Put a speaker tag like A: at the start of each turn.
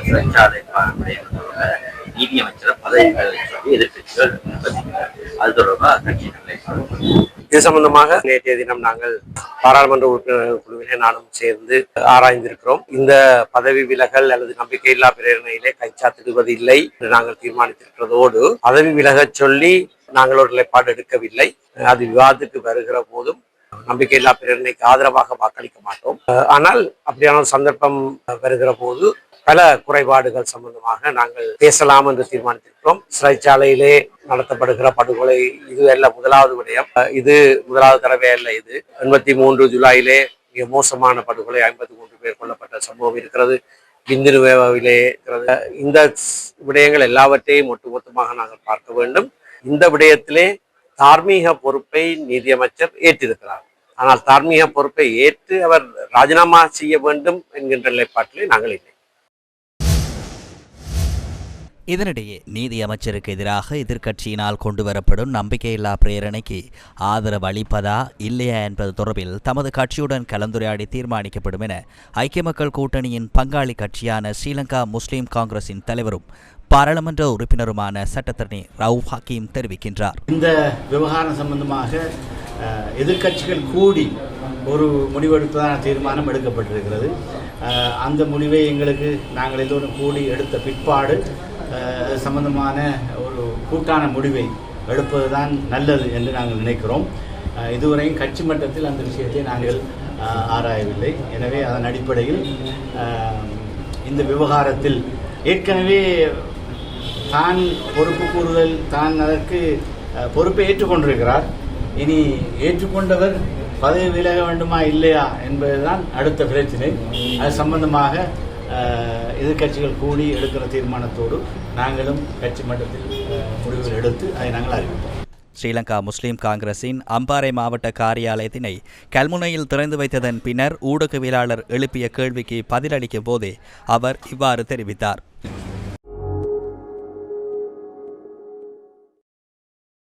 A: சிறைச்சாலை நீதி அமைச்சர் பதவிகளை சொல்லி எதிர்கட்சிகள் அது தொடர்பாக கட்சிகள்
B: இது சம்பந்தமாக நேற்றைய தினம் நாங்கள் பாராளுமன்ற உறுப்பினர்கள் குழுவிலே நானும் சேர்ந்து ஆராய்ந்திருக்கிறோம். இந்த பதவி விலகல் அல்லது நம்பிக்கையில்லா பிரேரணையிலே கைச்சாத்திடுவது இல்லை என்று நாங்கள் தீர்மானித்திருக்கிறதோடு பதவி விலகச் சொல்லி நாங்கள் ஒரு நிலைப்பாடு எடுக்கவில்லை. அது விவாதத்துக்கு வருகிற போதும் நம்பிக்கையில்லா பிரேரணைக்கு ஆதரவாக வாக்களிக்க மாட்டோம். ஆனால் அப்படியான ஒரு சந்தர்ப்பம் வருகிற போது பல குறைபாடுகள் சம்பந்தமாக நாங்கள் பேசலாம் என்று தீர்மானித்திருக்கிறோம். சிறைச்சாலையிலே நடத்தப்படுகிற படுகொலை இது அல்ல முதலாவது விடயம். இது முதலாவது தடவை அல்ல. இது 83 ஜூலையிலே மிக மோசமான படுகொலை 53 பேர் கொல்லப்பட்ட சம்பவம் இருக்கிறது. பிந்தினுவேவிலே இருக்கிறது. இந்த விடயங்கள் எல்லாவற்றையும் ஒட்டுமொத்தமாக நாங்கள் பார்க்க வேண்டும். இந்த விடயத்திலே தார்மீக பொறுப்பை நீதியமைச்சர் ஏற்றிருக்கிறார். ஆனால் தார்மீக பொறுப்பை ஏற்று அவர் ராஜினாமா செய்ய வேண்டும் என்கின்ற நிலைப்பாட்டிலே நாங்கள் இல்லை.
C: இதனிடையே நீதி அமைச்சருக்கு எதிராக எதிர்க்கட்சியினால் கொண்டுவரப்படும் நம்பிக்கையில்லா பிரேரணைக்கு ஆதரவு அளிப்பதா இல்லையா என்பது தொடர்பில் தமது கட்சியுடன் கலந்துரையாடி தீர்மானிக்கப்படும் என ஐக்கிய மக்கள் கூட்டணியின் பங்காளி கட்சியான ஸ்ரீலங்கா முஸ்லிம் காங்கிரசின் தலைவரும் பாராளுமன்ற உறுப்பினருமான சட்டத்தரணி ரவுப் ஹக்கீம் தெரிவிக்கின்றார்.
D: இந்த விவகாரம் சம்பந்தமாக எதிர்க்கட்சிகள் கூடி ஒரு முடிவெடுப்பதான தீர்மானம் எடுக்கப்பட்டிருக்கிறது. அந்த முடிவை எங்களுக்கு நாங்கள் எல்லோரும் கூடி எடுத்த பிற்பாடு சம்பந்தமான ஒரு கூட்டான முடிவை எடுப்பதுதான் நல்லது என்று நாங்கள் நினைக்கிறோம். இதுவரையும் கட்சி மட்டத்தில் அந்த விஷயத்தை நாங்கள் ஆராயவில்லை. எனவே அதன் அடிப்படையில் இந்த விவகாரத்தில் ஏற்கனவே தான் பொறுப்பு கூறுதல் தான் அதற்கு பொறுப்பை ஏற்றுக்கொண்டிருக்கிறார். இனி ஏற்றுக்கொண்டவர் பதவி விலக வேண்டுமா இல்லையா என்பதுதான் அடுத்த பிரச்சனை. அது சம்பந்தமாக எதிர்கட்சிகள் கூடி எடுக்கிற தீர்மானத்தோடு நாங்களும் கட்சி மட்டத்தில் முடிவுகள் எடுத்து அதை நாங்கள் அறிவிப்போம்.
C: ஸ்ரீலங்கா முஸ்லிம் காங்கிரசின் அம்பாறை மாவட்ட காரியாலயத்தினை கல்முனையில் திறந்து வைத்ததன் பின்னர் ஊடகவியலாளர் எழுப்பிய கேள்விக்கு பதிலளிக்கும் போதே அவர் இவ்வாறு தெரிவித்தார்.